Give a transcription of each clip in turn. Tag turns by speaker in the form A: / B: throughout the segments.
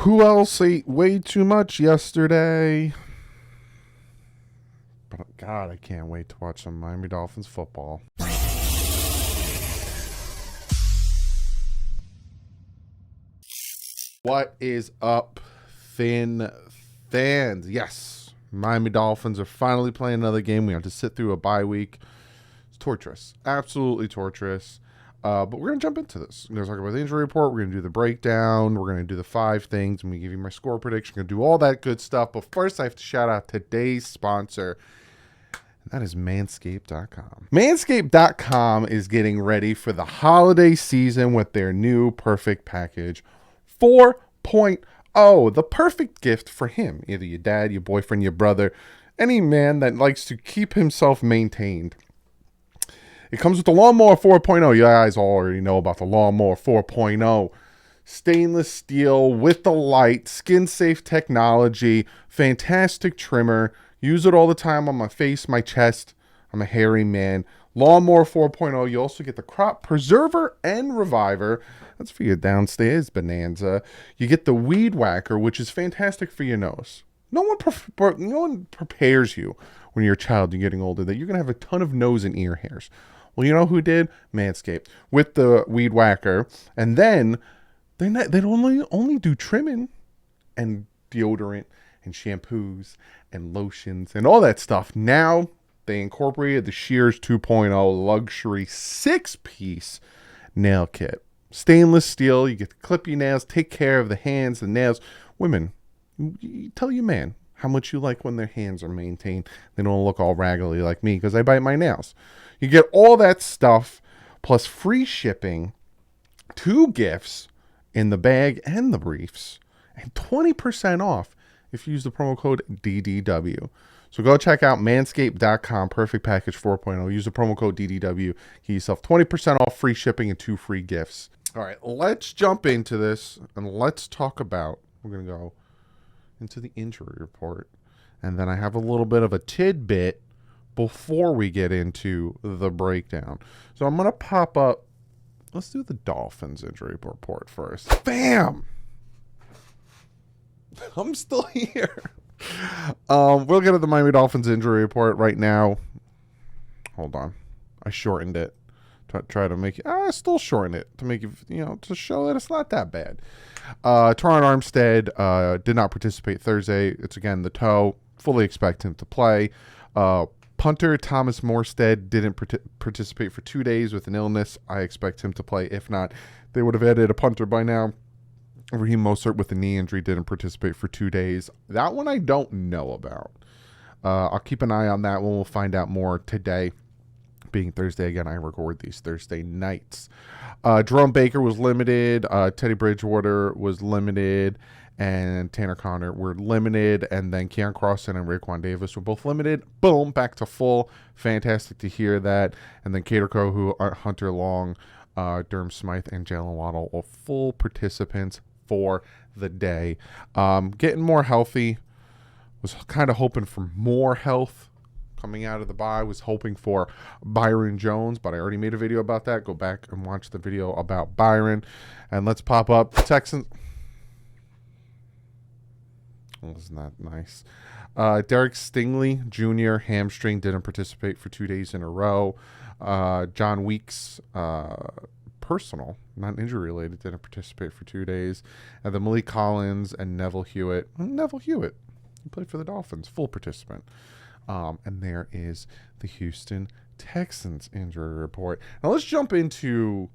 A: Who else ate way too much yesterday? But God, I can't wait to watch some Miami Dolphins football. What is up, fans? Yes, Miami Dolphins are finally playing another game. We have to sit through a bye week. It's torturous. Absolutely torturous. But we're going to jump into this. We're going to talk about the injury report. We're going to do the breakdown. We're going to do the 5 things. I'm going to give you my score prediction. We're going to do all that good stuff. But first, I have to shout out today's sponsor. And that is Manscaped.com. Manscaped.com is getting ready for the holiday season with their new Perfect Package 4.0. The perfect gift for him. Either your dad, your boyfriend, your brother, any man that likes to keep himself maintained. It comes with the Lawnmower 4.0. You guys already know about the Lawnmower 4.0. Stainless steel with the light, skin-safe technology, fantastic trimmer. Use it all the time on my face, my chest. I'm a hairy man. Lawnmower 4.0. You also get the Crop Preserver and Reviver. That's for your downstairs bonanza. You get the Weed Whacker, which is fantastic for your nose. No one prepares you when you're a child and getting older that you're going to have a ton of nose and ear hairs. Well, you know who did? Manscaped with the Weed Whacker. And then they only do trimming and deodorant and shampoos and lotions and all that stuff. Now they incorporated the Shears 2.0 luxury 6-piece nail kit. Stainless steel. You get to clip your nails, take care of the hands, the nails. Women, you tell your man how much you like when their hands are maintained. They don't look all raggedy like me because I bite my nails. You get all that stuff plus free shipping, 2 gifts in the bag and the briefs, and 20% off if you use the promo code DDW. So go check out manscaped.com, Perfect Package 4.0. Use the promo code DDW. Get yourself 20% off, free shipping, and 2 free gifts. All right, let's jump into this and let's talk about, we're going to go into the injury report. And then I have a little bit of a tidbit before we get into the breakdown. So I'm going to pop up. Let's do the Dolphins injury report first. Bam! I'm still here. We'll get to the Miami Dolphins injury report right now. Hold on. I shortened it. Try to make it. I still shorten it to make it, to show that it's not that bad. Teron Armstead did not participate Thursday. It's again the toe. Fully expect him to play. Punter Thomas Morstead didn't participate for 2 days with an illness. I expect him to play. If not, they would have added a punter by now. Raheem Mostert with a knee injury didn't participate for 2 days. That one I don't know about. I'll keep an eye on that one. We'll find out more today. Being Thursday again, I record these Thursday nights. Jerome Baker was limited. Teddy Bridgewater was limited. And Tanner Connor were limited. And then Keon Crossan and Raekwon Davis were both limited. Boom, back to full. Fantastic to hear that. And then Cater Kohu, Hunter Long, Durham Smythe, and Jalen Waddle were full participants for the day. Getting more healthy. Was kind of hoping for more health coming out of the bye. Was hoping for Byron Jones, but I already made a video about that. Go back and watch the video about Byron. And let's pop up the Texans. Wasn't that nice? Derek Stingley Jr. hamstring, didn't participate for 2 days in a row. John Weeks, personal, not injury related, didn't participate for 2 days. And then Malik Collins and Neville Hewitt. He played for the Dolphins, full participant. And there is the Houston Texans injury report. Now let's jump into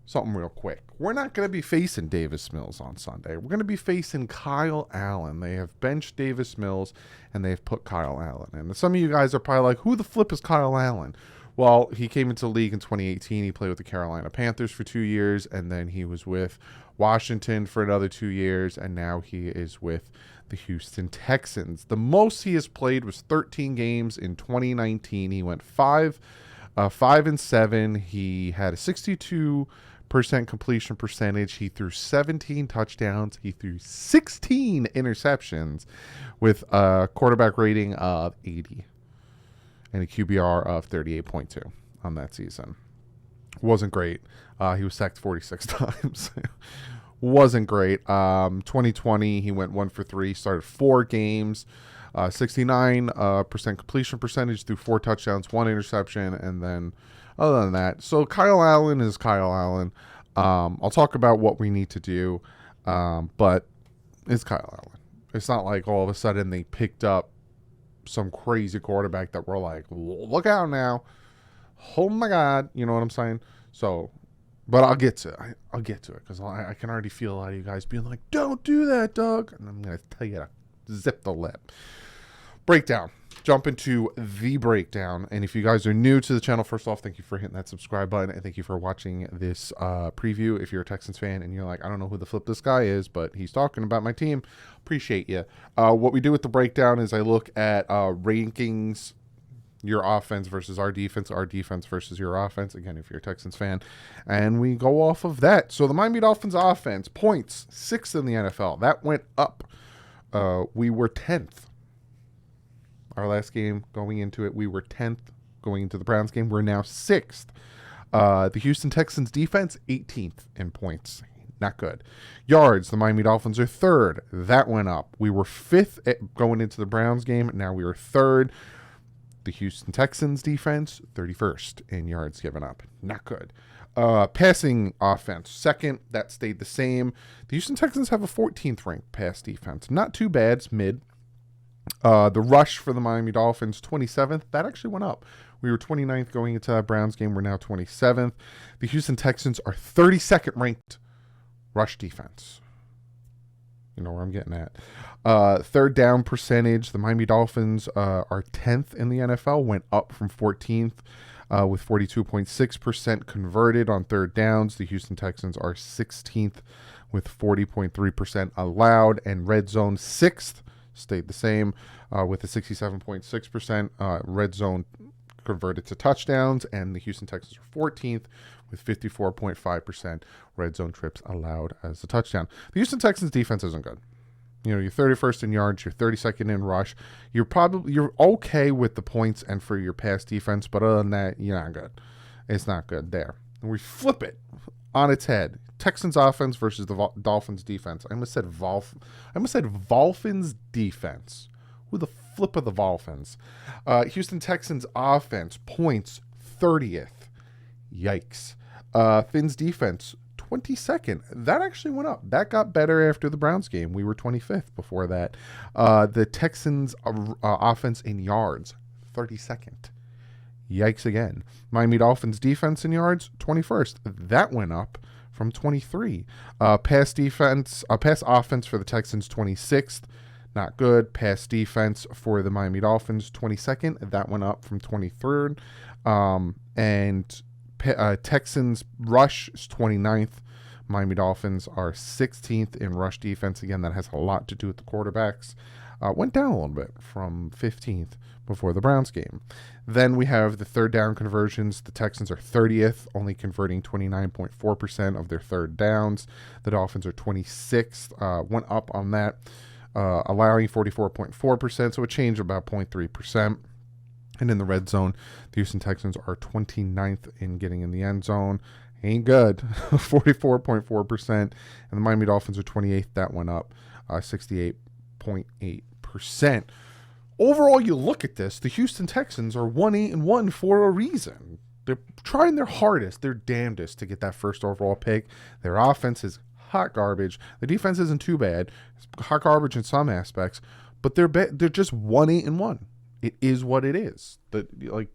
A: something real quick. We're not going to be facing Davis Mills on Sunday. We're going to be facing Kyle Allen. They have benched Davis Mills, and they've put Kyle Allen in. And some of you guys are probably like, who the flip is Kyle Allen? Well, he came into the league in 2018. He played with the Carolina Panthers for 2 years, and then he was with Washington for another 2 years, and now he is with the Houston Texans. The most he has played was 13 games in 2019. He went 5-7. He had a 62% completion percentage. He threw 17 touchdowns. He threw 16 interceptions with a quarterback rating of 80 and a QBR of 38.2 on that season. Wasn't great. He was sacked 46 times. wasn't great. 2020, he went 1 for 3, started 4 games, 69% completion percentage through 4 touchdowns, 1 interception, and then other than that. So Kyle Allen is Kyle Allen. I'll talk about what we need to do, but it's Kyle Allen. It's not like all of a sudden they picked up some crazy quarterback that we're like, look out now. Oh my God. You know what I'm saying? So, but I'll get to it. I'll get to it because I can already feel a lot of you guys being like, don't do that, Doug. And I'm going to tell you to zip the lip. Breakdown. Jump into the breakdown. And if you guys are new to the channel, first off, thank you for hitting that subscribe button. And thank you for watching this preview. If you're a Texans fan and you're like, I don't know who the flip this guy is, but he's talking about my team, appreciate you. What we do with the breakdown is I look at rankings, your offense versus our defense versus your offense. Again, if you're a Texans fan, and we go off of that. So the Miami Dolphins offense, points, 6th in the NFL. That went up. We were 10th. Our last game going into it, we were 10th. Going into the Browns game, we're now 6th. The Houston Texans defense, 18th in points. Not good. Yards, the Miami Dolphins are 3rd. That went up. We were 5th going into the Browns game. Now we are 3rd. The Houston Texans defense, 31st in yards given up. Not good. Passing offense, 2nd. That stayed the same. The Houston Texans have a 14th ranked pass defense. Not too bad. It's mid. The rush for the Miami Dolphins, 27th. That actually went up. We were 29th going into that Browns game. We're now 27th. The Houston Texans are 32nd ranked rush defense. You know where I'm getting at. 3rd down percentage. The Miami Dolphins are 10th in the NFL. Went up from 14th with 42.6% converted on 3rd downs. The Houston Texans are 16th with 40.3% allowed. And red zone, 6th. Stayed the same with a 67.6% red zone converted to touchdowns, and the Houston Texans are 14th with 54.5% red zone trips allowed as a touchdown. The Houston Texans defense isn't good. You know, you're 31st in yards, you're 32nd in rush. You're okay with the points and for your pass defense, but other than that, you're not good. It's not good there. And we flip it on its head. Texans offense versus the Dolphins defense. I almost said Dolphins defense. Who the flip of the Dolphins? Houston Texans offense, points, 30th. Yikes. Fins defense, 22nd. That actually went up. That got better after the Browns game. We were 25th before that. The Texans offense in yards, 32nd. Yikes again. Miami Dolphins defense in yards, 21st. That went up from 23. Pass offense for the Texans, 26th. Not good. Pass defense for the Miami Dolphins, 22nd. That went up from 23rd. Texans rush is 29th. Miami Dolphins are 16th in rush defense. Again, that has a lot to do with the quarterbacks. Went down a little bit from 15th before the Browns game. Then we have the 3rd down conversions. The Texans are 30th, only converting 29.4% of their 3rd downs. The Dolphins are 26th, went up on that, allowing 44.4%, so a change of about 0.3%. And in the red zone, the Houston Texans are 29th in getting in the end zone. Ain't good, 44.4%. And the Miami Dolphins are 28th. That went up 68.8%. Overall, you look at this, the Houston Texans are 1-8-1 for a reason. They're trying their hardest, their damnedest to get that first overall pick. Their offense is hot garbage. The defense isn't too bad. It's hot garbage in some aspects, but they're just 1-8-1. It is what it is. I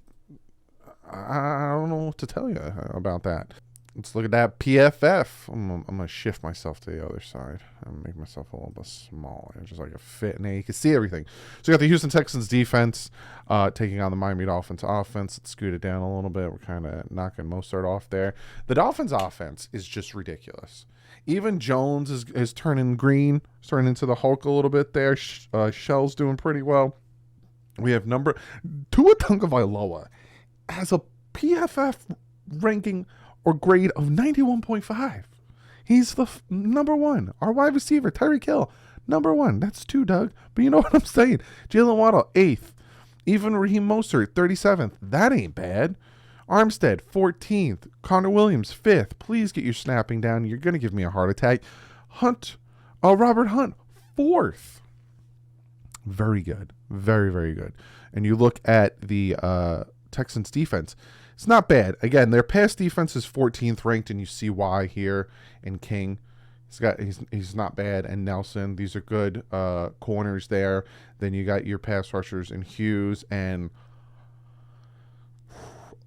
A: don't know what to tell you about that. Let's look at that PFF. I'm going to shift myself to the other side and make myself a little bit smaller, just like a fit. Now you can see everything. So you got the Houston Texans defense taking on the Miami Dolphins offense. Let's scoot it down a little bit. We're kind of knocking Mostert off there. The Dolphins offense is just ridiculous. Even Jones is turning green, starting into the Hulk a little bit there. Shell's doing pretty well. We have Tua Tagovailoa has a PFF ranking or grade of 91.5. He's the number one. Our wide receiver, Tyreek Hill, number one. That's 2, Doug. But you know what I'm saying? Jalen Waddle, 8th. Even Raheem Mostert, 37th. That ain't bad. Armstead, 14th. Connor Williams, 5th. Please get your snapping down. You're going to give me a heart attack. Robert Hunt, 4th. Very good. Very, very good. And you look at the Texans defense. It's not bad. Again, their pass defense is 14th ranked, and you see why here in King. He's not bad. And Nelson, these are good corners there. Then you got your pass rushers in Hughes and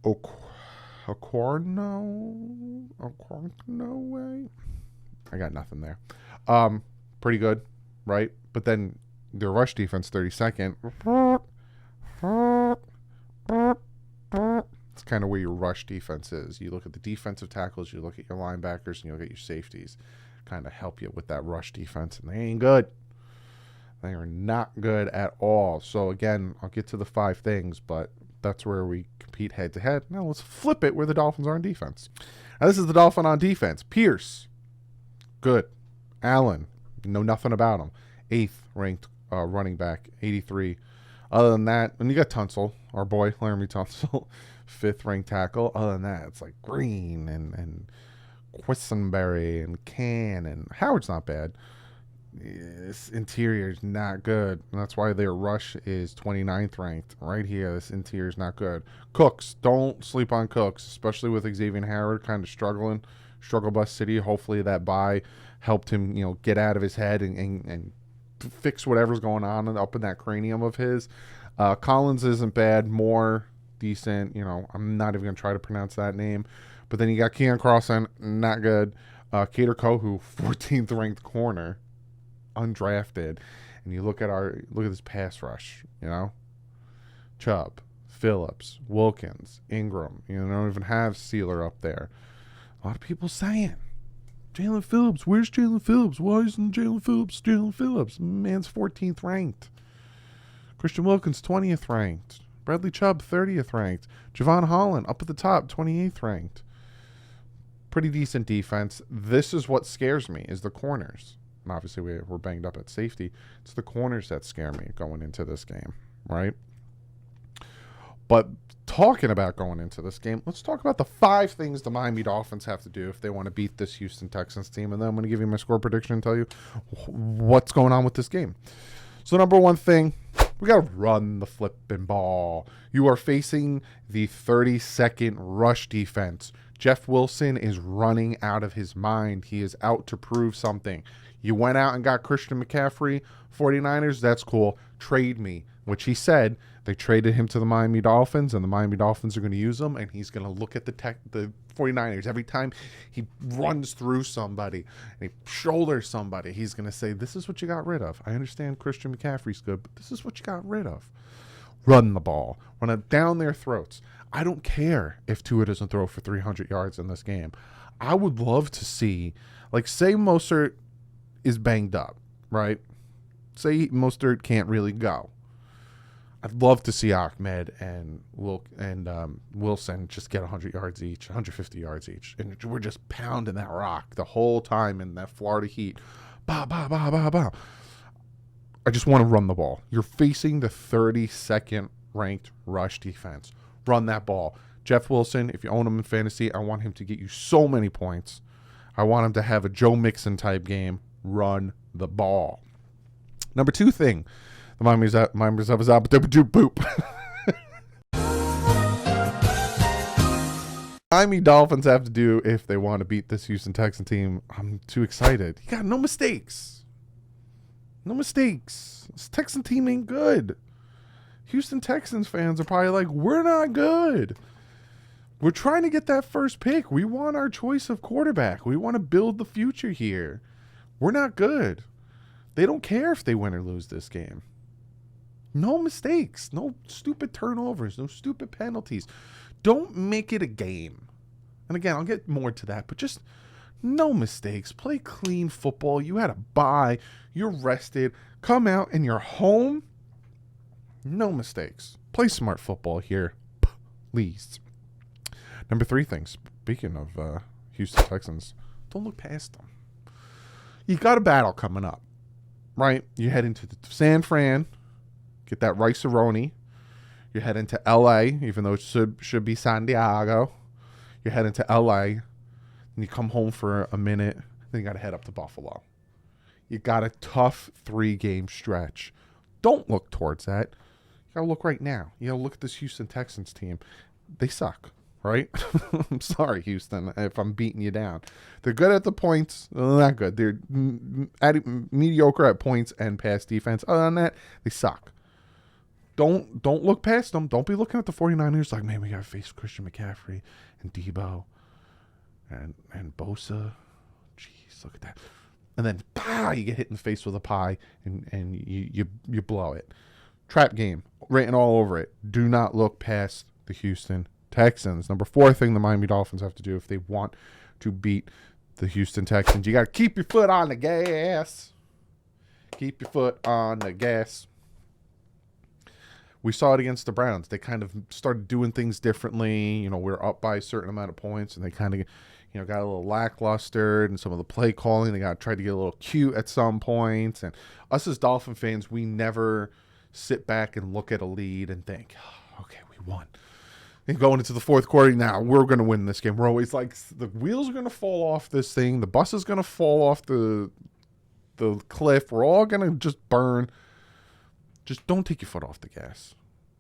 A: Ocorno way. I got nothing there. Pretty good, right? But then the rush defense, 32nd. It's kind of where your rush defense is. You look at the defensive tackles, you look at your linebackers, and you look at your safeties. Kind of help you with that rush defense, and they ain't good. They are not good at all. So again, I'll get to the 5 things, but that's where we compete head to head. Now let's flip it where the Dolphins are on defense. Now this is the Dolphin on defense. Pierce, good. Allen, know nothing about him. 8th ranked running back, 83. Other than that, and you got Tunsil, our boy Laramie Tunsil, 5th ranked tackle. Other than that, it's like Green and Quisenberry and Can, and Howard's not bad. This interior is not good, and that's why their rush is 29th ranked. Right here, this interior is not good. Cooks, don't sleep on Cooks, especially with Xavier Howard kind of struggling. Struggle bus city. Hopefully that bye helped him, get out of his head and fix whatever's going on up in that cranium of his. Collins isn't bad. Moore, decent. I'm not even going to try to pronounce that name. But then you got Keon Crossan, not good. Kader Kohu, 14th ranked corner, undrafted. And you look at this pass rush, Chubb, Phillips, Wilkins, Ingram. You don't even have Sealer up there. A lot of people saying, Jalen Phillips, where's Jalen Phillips? Why isn't Jalen Phillips Jalen Phillips? Man's 14th ranked. Christian Wilkins, 20th ranked. Bradley Chubb, 30th ranked. Javon Holland, up at the top, 28th ranked. Pretty decent defense. This is what scares me, is the corners. And obviously we're banged up at safety. It's the corners that scare me going into this game, right? But talking about going into this game, let's talk about the 5 things the Miami Dolphins have to do if they want to beat this Houston Texans team. And then I'm going to give you my score prediction and tell you what's going on with this game. So number 1 thing, we got to run the flipping ball. You are facing the 32nd rush defense. Jeff Wilson is running out of his mind. He is out to prove something. You went out and got Christian McCaffrey, 49ers, that's cool. Trade me, which he said. They traded him to the Miami Dolphins, and the Miami Dolphins are going to use him, and he's going to look at the 49ers. Every time he runs through somebody and he shoulders somebody, he's going to say, this is what you got rid of. I understand Christian McCaffrey's good, but this is what you got rid of. Run the ball. Run it down their throats. I don't care if Tua doesn't throw for 300 yards in this game. I would love to see, say Mostert is banged up, right? Say Mostert can't really go. I'd love to see Ahmed and Wilson just get 100 yards each, 150 yards each. And we're just pounding that rock the whole time in that Florida heat. Bah, bah, bah, bah, bah. I just want to run the ball. You're facing the 32nd ranked rush defense. Run that ball. Jeff Wilson, if you own him in fantasy, I want him to get you so many points. I want him to have a Joe Mixon type game. Run the ball. Number 2 thing. The Miami's boop. Miami Dolphins have to do if they want to beat this Houston Texans team. I'm too excited. You got no mistakes. No mistakes. This Texan team ain't good. Houston Texans fans are probably like, we're not good. We're trying to get that first pick. We want our choice of quarterback. We want to build the future here. We're not good. They don't care if they win or lose this game. No mistakes. No stupid turnovers. No stupid penalties. Don't make it a game. And again, I'll get more to that, but just no mistakes. Play clean football. You had a bye. You're rested. Come out and you're home. No mistakes. Play smart football here, please. Number 3 thing. Speaking of Houston Texans, don't look past them. You got a battle coming up, right? You head into San Fran, get that rice-a-roni. You head into L.A., even though it should be San Diego. You head into L.A., and you come home for a minute. Then you got to head up to Buffalo. You got a tough 3-game stretch. Don't look towards that. You got to look right now. You got to look at this Houston Texans team. They suck, right? I'm sorry, Houston, if I'm beating you down. They're good at the points. Not good. They're mediocre at points and pass defense. Other than that, they suck. Don't look past them. Don't be looking at the 49ers like, man, we got to face Christian McCaffrey and Debo and Bosa. Jeez, look at that. And then, you get hit in the face with a pie, and you blow it. Trap game, written all over it. Do not look past the Houston Texans. Number 4 thing the Miami Dolphins have to do if they want to beat the Houston Texans, you got to keep your foot on the gas. Keep your foot on the gas. We saw it against the Browns. They kind of started doing things differently. We're up by a certain amount of points, and they kind of, got a little lackluster in some of the play calling. They tried to get a little cute at some points. And us as Dolphin fans, we never sit back and look at a lead and think, okay, we won. And going into the fourth quarter, now we're going to win this game. We're always like, the wheels are going to fall off this thing. The bus is going to fall off the cliff. We're all going to just burn. Just don't take your foot off the gas.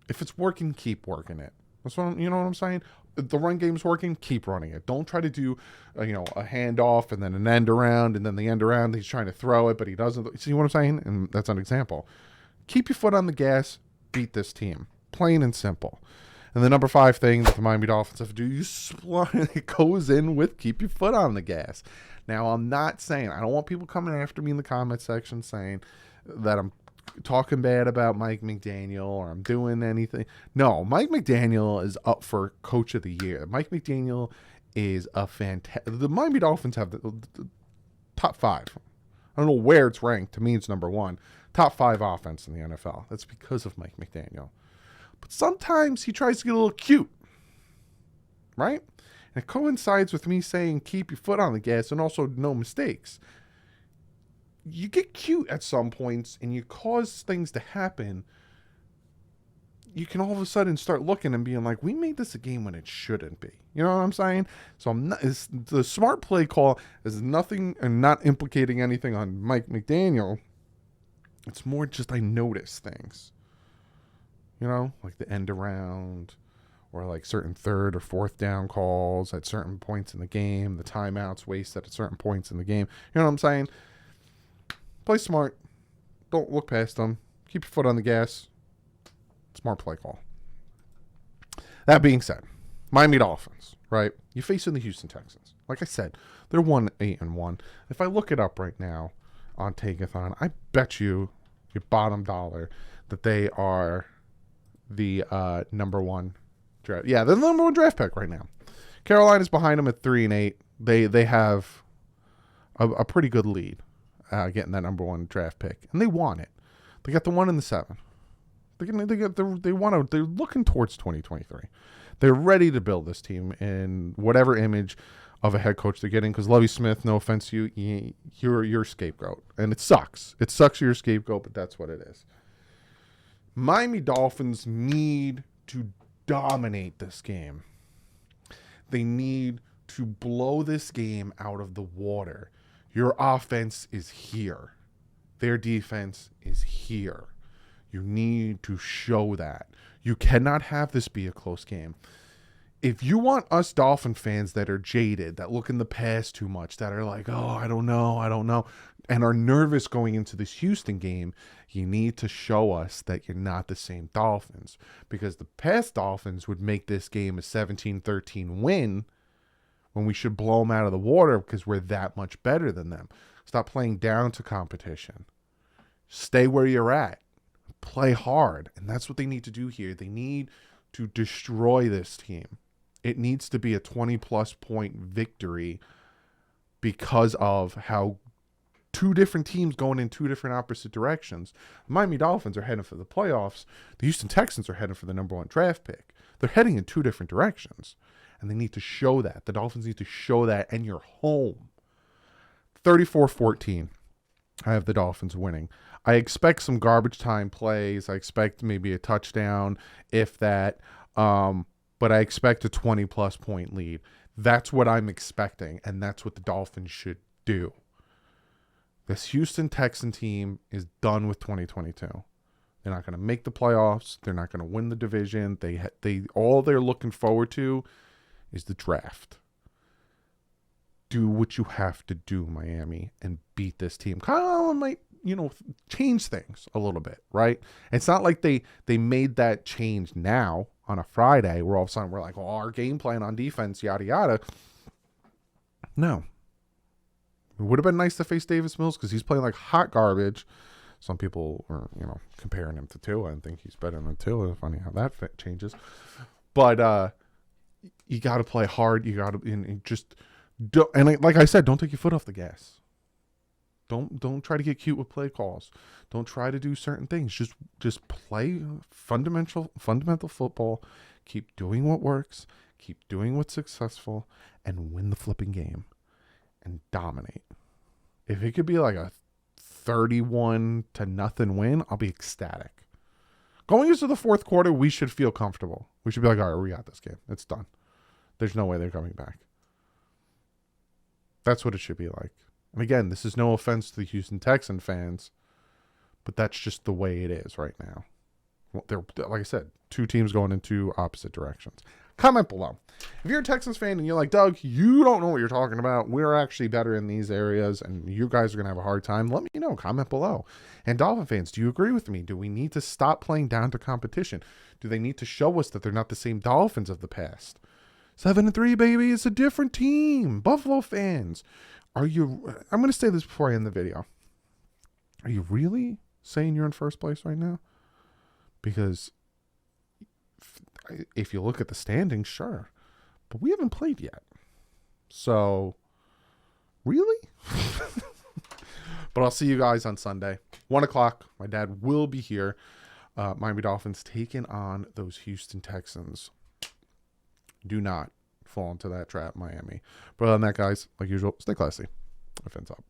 A: If it's working, keep working it. That's what you know what I'm saying? If the run game's working, keep running it. Don't try to do, a handoff and then an end around, and then the end around, he's trying to throw it, but he doesn't. See what I'm saying? And that's an example. Keep your foot on the gas. Beat this team. Plain and simple. And the number 5 thing that the Miami Dolphins have to do, it goes in with keep your foot on the gas. Now, I'm not saying, I don't want people coming after me in the comment section saying that I'm talking bad about Mike McDaniel or I'm doing anything. No, Mike McDaniel is up for Coach of the Year. Mike McDaniel is a fantastic. The Miami Dolphins have the top 5. I don't know where it's ranked. To me, it's number 1. Top 5 offense in the NFL. That's because of Mike McDaniel. But sometimes he tries to get a little cute, right? And it coincides with me saying keep your foot on the gas and also no mistakes. You get cute at some points and you cause things to happen. You can all of a sudden start looking and being like, we made this a game when it shouldn't be. You know what I'm saying? So the smart play call is nothing and not implicating anything on Mike McDaniel. It's more just I notice things. Like the end around or like certain 3rd or 4th down calls at certain points in the game, the timeouts wasted at certain points in the game. You know what I'm saying? Play smart. Don't look past them. Keep your foot on the gas. Smart play call. That being said, Miami Dolphins, right? You're facing the Houston Texans. Like I said, they're 1-8-1. If I look it up right now on Takeathon, I bet you your bottom dollar that they are the number 1 draft. Yeah, they're the number 1 draft pick right now. Carolina's behind them at 3-8. They have a pretty good lead. Getting that number 1 draft pick, and they want it. They got the 1 and the 7. They're looking towards 2023. They're ready to build this team in whatever image of a head coach they're getting. Because Lovie Smith, no offense to you, you're a scapegoat, and it sucks. It sucks you're a scapegoat, but that's what it is. Miami Dolphins need to dominate this game. They need to blow this game out of the water. Your offense is here. Their defense is here. You need to show that. You cannot have this be a close game. If you want us Dolphin fans that are jaded, that look in the past too much, that are like, oh, I don't know, and are nervous going into this Houston game, you need to show us that you're not the same Dolphins. Because the past Dolphins would make this game a 17-13 win when we should blow them out of the water because we're that much better than them. Stop playing down to competition. Stay where you're at. Play hard. And that's what they need to do here. They need to destroy this team. It needs to be a 20-plus point victory because of how 2 different teams going in 2 different opposite directions. The Miami Dolphins are heading for the playoffs. The Houston Texans are heading for the number 1 draft pick. They're heading in 2 different directions. And they need to show that. The Dolphins need to show that, and you're home. 34-14. I have the Dolphins winning. I expect some garbage time plays. I expect maybe a touchdown, if that. But I expect a 20-plus point lead. That's what I'm expecting, and that's what the Dolphins should do. This Houston Texan team is done with 2022. They're not going to make the playoffs. They're not going to win the division. They all they're looking forward to is the draft. Do what you have to do, Miami, and beat this team. Kyle might, change things a little bit, right? It's not like they made that change now on a Friday where all of a sudden we're like, well, our game plan on defense, yada, yada. No. It would have been nice to face Davis Mills because he's playing like hot garbage. Some people are, comparing him to Tua and think he's better than Tua. Funny how that changes. But you got to play hard. You got to just don't, and like I said, don't take your foot off the gas. Don't try to get cute with play calls. Don't try to do certain things. Just play fundamental football. Keep doing what works. Keep doing what's successful, and win the flipping game. And dominate. If it could be like a 31-0 win, I'll be ecstatic. Going into the fourth quarter, we should feel comfortable. We should be like, all right, we got this game. It's done. There's no way they're coming back. That's what it should be like. And again, this is no offense to the Houston Texan fans, but that's just the way it is right now. They're, like I said, two teams going in two opposite directions. Comment below. If you're a Texans fan and you're like, Doug, you don't know what you're talking about. We're actually better in these areas and you guys are going to have a hard time. Let me know. Comment below. And Dolphin fans, do you agree with me? Do we need to stop playing down to competition? Do they need to show us that they're not the same Dolphins of the past? 7-3, baby. It's a different team. Buffalo fans. I'm going to say this before I end the video. Are you really saying you're in first place right now? Because if you look at the standings, sure. But we haven't played yet. So, really? But I'll see you guys on Sunday. 1 o'clock. My dad will be here. Miami Dolphins taking on those Houston Texans. Do not fall into that trap, Miami. But other than that, guys, like usual, stay classy. Offense up.